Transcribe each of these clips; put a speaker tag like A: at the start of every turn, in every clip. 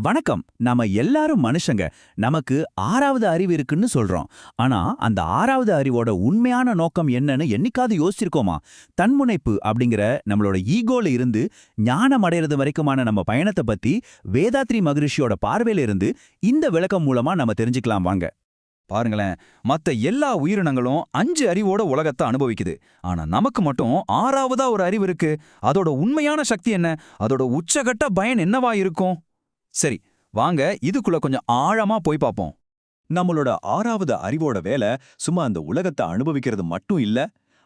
A: வணக்கம். நாம எல்லாரும் மனுஷங்க. நமக்கு ஆறாவது அறிவு இருக்குன்னு சொல்றோம். ஆனா அந்த ஆறாவது அறிவோட உண்மையான நோக்கம் என்னன்னு என்னைக்காவது யோசிச்சிருக்கோமா? தன்முனைப்பு அப்படிங்கிற நம்மளோட ஈகோல இருந்து ஞானம் அடையிறது வரைக்குமான நம்ம பயணத்தை பத்தி வேதாத்ரி மகரிஷியோட பார்வையில இருந்து இந்த விளக்கம் மூலமா நம்ம தெரிஞ்சுக்கலாம் வாங்க.
B: பாருங்களேன், மத்த எல்லா உயிரினங்களும் 5 அறிவோட உலகத்தை அனுபவிக்குது. ஆனா நமக்கு மட்டும் ஆறாவதா ஒரு அறிவு இருக்கு. அதோட உண்மையான சக்தி என்ன? அதோட உச்சகட்ட பயன் என்னவா இருக்கும்? சரி, வாங்க இதுக்குள்ள கொஞ்சம் ஆழமா போய் பார்ப்போம்.
C: நம்மளோட ஆறாவது அறிவோட வேலை சும்மா அந்த உலகத்தை அனுபவிக்கிறது மட்டும் இல்ல,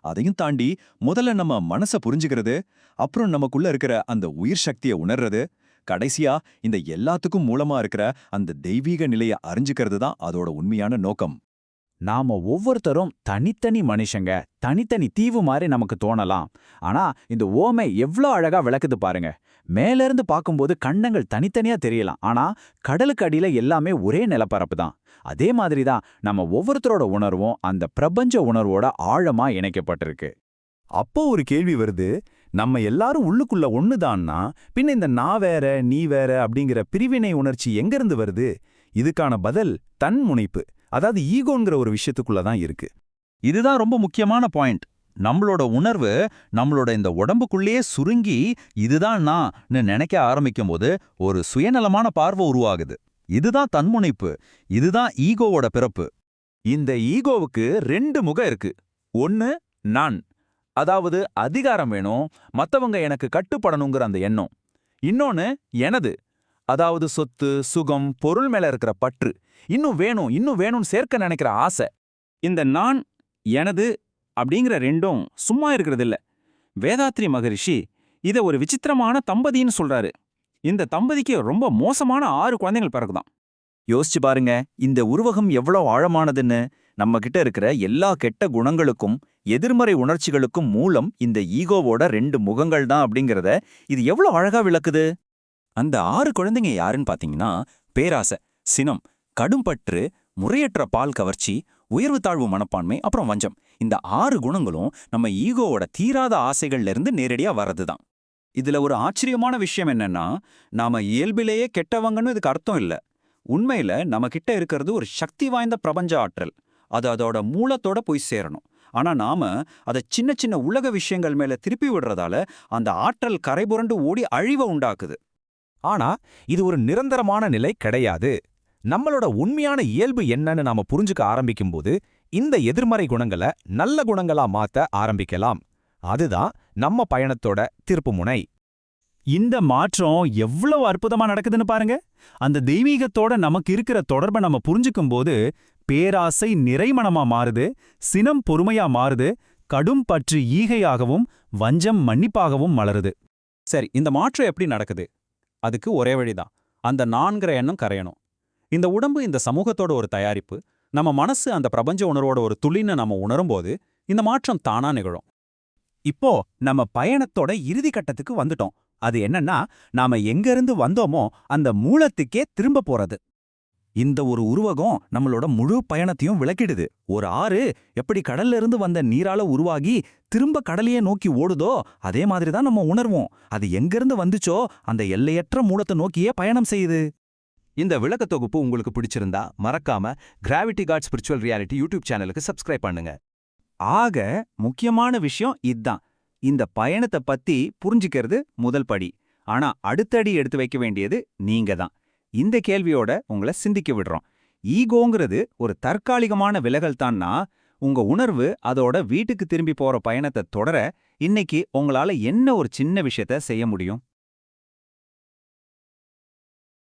C: அதையும் தாண்டி முதல்ல நம்ம மனசை புரிஞ்சுக்கிறது, அப்புறம் நமக்குள்ள இருக்கிற அந்த உயிர் சக்தியை உணர்றது, கடைசியா இந்த எல்லாத்துக்கும் மூலமா இருக்கிற அந்த தெய்வீக நிலையை அறிஞ்சுக்கிறது தான் அதோட உண்மையான நோக்கம்.
A: நாம ஒவ்வொருத்தரும் தனித்தனி மனுஷங்க, தனித்தனி தீவு மாதிரி நமக்கு தோணலாம். ஆனா இந்த ஓமை எவ்ளோ அழகா விளக்குது பாருங்க. மேல இருந்து பார்க்கும்போது கண்டங்கள் தனித்தனியா தெரியலாம். ஆனா கடலுக்கு அடியில எல்லாமே ஒரே நிலப்பரப்பு தான். அதே மாதிரி தான் நம்ம ஒவ்வொருத்தரோட உணர்வும் அந்த பிரபஞ்ச உணர்வோட ஆழமா இணைக்கப்பட்டிருக்கு.
D: அப்போ ஒரு கேள்வி வருது, நம்ம எல்லாரும் உள்ளுக்குள்ள ஒண்ணுதான்னா பின்ன இந்த நான் வேற நீ வேற அப்படிங்கிற பிரிவினை உணர்ச்சி எங்கிருந்து வருது? இதுக்கான பதில் தன்முனைப்பு, அதாவது ஈகோங்கிற ஒரு விஷயத்துக்குள்ள தான் இருக்கு.
B: இதுதான் ரொம்ப முக்கியமான பாயிண்ட். நம்மளோட உணர்வு நம்மளோட இந்த உடம்புக்குள்ளேயே சுருங்கி இதுதான் நான்னு நினைக்க ஆரம்பிக்கும்போது ஒரு சுயநலமான பார்வை உருவாகுது. இதுதான் தன்முனைப்பு, இதுதான் ஈகோவோட பிறப்பு.
A: இந்த ஈகோவுக்கு 2 முகம் இருக்கு. ஒன்னு நான், அதாவது அதிகாரம் வேணும், மத்தவங்க எனக்கு கட்டுப்படணுங்கிற அந்த எண்ணம். இன்னொன்னு எனது, அதாவது சொத்து, சுகம், பொருள் மேல இருக்கிற பற்று, இன்னும் வேணும்னு சேர்க்க நினைக்கிற ஆசை. இந்த நான், எனது அப்படிங்கிற ரெண்டும் சும்மா இருக்கிறதில்ல. வேதாத்ரி மகரிஷி இதை ஒரு விசித்திரமான தம்பதின்னு சொல்றாரு. இந்த தம்பதிக்கு ரொம்ப மோசமான 6 குழந்தைகள் பிறகுதான். யோசிச்சு பாருங்க, இந்த உருவகம் எவ்வளவு ஆழமானதுன்னு. நம்ம கிட்ட இருக்கிற எல்லா கெட்ட குணங்களுக்கும் எதிர்மறை உணர்ச்சிகளுக்கும் மூலம் இந்த ஈகோவோட 2 முகங்கள் தான் அப்படிங்கிறத இது எவ்வளவு அழகா விளக்குது. அந்த 6 குழந்தைங்க யாருன்னு பாத்தீங்கன்னா, பேராசை, சினம், கடும்பற்று, முறையற்ற பால் கவர்ச்சி, உயர்வு தாழ்வு மனப்பான்மை, அப்புறம் வஞ்சம். இந்த 6 குணங்களும் நம்ம ஈகோவோட தீராத ஆசைகள்ல இருந்து நேரடியா வர்றதுதான். இதுல ஒரு ஆச்சரியமான விஷயம் என்னன்னா, நாம இயல்பிலேயே கெட்டவங்கன்னு இதுக்கு அர்த்தம் இல்ல. உண்மையில நம்ம கிட்ட இருக்கிறது ஒரு சக்தி வாய்ந்த பிரபஞ்ச ஆற்றல். அது அதோட மூலத்தோட போய் சேரணும். ஆனா நாம அதை சின்ன சின்ன உலக விஷயங்கள் மேல திருப்பி விடுறதால அந்த ஆற்றல் கரைபுரண்டு ஓடி அழிவை உண்டாக்குது.
D: ஆனா இது ஒரு நிரந்தரமான நிலை கிடையாது. நம்மளோட உண்மையான இயல்பு என்னன்னு நாம புரிஞ்சுக்க ஆரம்பிக்கும்போது இந்த எதிர்மறை குணங்களை நல்ல குணங்களா மாத்த ஆரம்பிக்கலாம். அதுதான் நம்ம பயணத்தோட திருப்புமுனை.
A: இந்த மாற்றம் எவ்வளவு அற்புதமா நடக்குதுன்னு பாருங்க. அந்த தெய்வீகத்தோட நமக்கு இருக்கிற தொடர்பை நம்ம புரிஞ்சுக்கும் போது பேராசை நிறைமனமா மாறுது, சினம் பொறுமையா மாறுது, கடும் பற்று ஈகையாகவும் வஞ்சம் மன்னிப்பாகவும் மலருது. சரி, இந்த மாற்றம் எப்படி நடக்குது? அதுக்கு ஒரே வழிதான். அந்த நான்கிற எண்ணம் கரையணும். இந்த உடம்பு இந்த சமூகத்தோட ஒரு தயாரிப்பு. நம்ம மனசு அந்த பிரபஞ்ச உணர்வோட ஒரு துளின்னு நம்ம உணரும்போது இந்த மாற்றம் தானா நிகழும். இப்போ நம்ம பயணத்தோட இறுதி கட்டத்துக்கு வந்துட்டோம். அது என்னன்னா, நாம எங்கிருந்து வந்தோமோ அந்த மூலத்துக்கே திரும்ப போறது. இந்த ஒரு உருவகம் நம்மளோட முழு பயணத்தையும் விளக்கிடுது. ஒரு ஆறு எப்படி கடல்ல இருந்து வந்த நீரால உருவாகி திரும்ப கடலையே நோக்கி ஓடுதோ அதே மாதிரி தான் நம்ம உணர்வோம். அது எங்கிருந்து வந்துச்சோ அந்த எல்லையற்ற மூலத்தை நோக்கியே பயணம் செய்யுது. இந்த விளக்க தொகுப்பு உங்களுக்கு பிடிச்சிருந்தா மறக்காம gravity God spiritual reality YouTube சேனலுக்கு சப்ஸ்கிரைப் பண்ணுங்க. ஆக முக்கியமான விஷயம் இதான். இந்த பயணத்தை பத்தி புரிஞ்சுக்கிறது முதல் படி. ஆனா அடுத்த அடி எடுத்து வைக்க வேண்டியது நீங்க தான். இந்த கேள்வியோட உங்களை சிந்திக்க விடுறோம். ஈகோங்கிறது ஒரு தற்காலிகமான விலகல் தான்னா, உங்க உணர்வு அதோட வீட்டுக்கு திரும்பி போற பயணத்தை தொடர இன்னைக்கு உங்களால என்ன ஒரு சின்ன விஷயத்த செய்ய முடியும்?